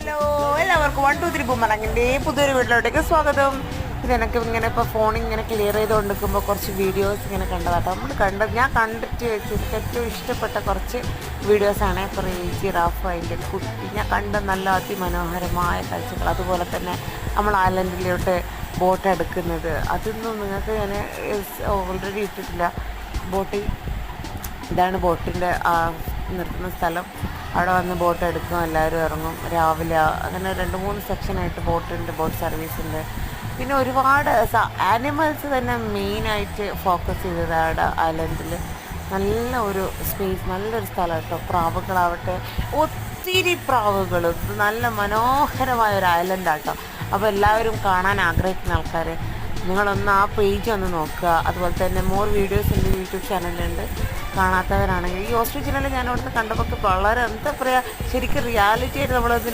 Hello എല്ലാവർക്കും 1 2 3 ബൂമറങ്ങിൻ്റെ പുതിയൊരു വീട്ടിലോട്ടേക്ക് സ്വാഗതം. ഇതെനിക്ക് ഇങ്ങനെ ഇപ്പോൾ ഫോണിങ്ങനെ ക്ലിയർ ചെയ്തുകൊണ്ടിരിക്കുമ്പോൾ കുറച്ച് വീഡിയോസ് ഇങ്ങനെ കണ്ടതാട്ടോ. ഞാൻ കണ്ടിട്ട് വെച്ചിട്ട് ഏറ്റവും ഇഷ്ടപ്പെട്ട കുറച്ച് വീഡിയോസാണ്. ഇപ്പോൾ ജിറാഫ് അതിൻ്റെ കുട്ടി ഞാൻ കണ്ട നല്ല അതിമനോഹരമായ കാഴ്ചകൾ. അതുപോലെ തന്നെ നമ്മൾ ഐലൻഡിലോട്ട് ബോട്ട് എടുക്കുന്നത് അതൊന്നും നിങ്ങൾക്ക് ഞാൻ ഓൾറെഡി ഇട്ടിട്ടില്ല. ബോട്ട് ഇതാണ് ബോട്ടിൻ്റെ നിർത്തുന്ന സ്ഥലം. അവിടെ വന്ന് ബോട്ട് എടുക്കും, എല്ലാവരും ഇറങ്ങും രാവിലെ. അങ്ങനെ 2-3 സെക്ഷനായിട്ട് ബോട്ടുണ്ട്, ബോട്ട് സർവീസ് ഉണ്ട്. പിന്നെ ഒരുപാട് ആനിമൽസ് തന്നെ മെയിനായിട്ട് ഫോക്കസ് ചെയ്തതാണ് ഐലൻഡിൽ. നല്ല ഒരു സ്പേസ്, നല്ലൊരു സ്ഥലം കേട്ടോ. പ്രാവുകളാവട്ടെ, ഒത്തിരി പ്രാവുകൾ, നല്ല മനോഹരമായ ഒരു ഐലൻഡാട്ടോ. അപ്പോൾ എല്ലാവരും കാണാൻ ആഗ്രഹിക്കുന്ന ആൾക്കാർ നിങ്ങളൊന്ന് ആ പേജ് ഒന്ന് നോക്കുക. അതുപോലെ തന്നെ മോർ വീഡിയോസ് എൻ്റെ യൂട്യൂബ് ചാനലുണ്ട്. കാണാത്തവരാണെങ്കിൽ ഈ ഓസ്ട്രേലിയയിൽ ഞാൻ അവിടുന്ന് കണ്ടപ്പോൾ വളരെ എന്താ പറയുക, ശരിക്കും റിയാലിറ്റി ആയിട്ട് നമ്മളൊന്ന്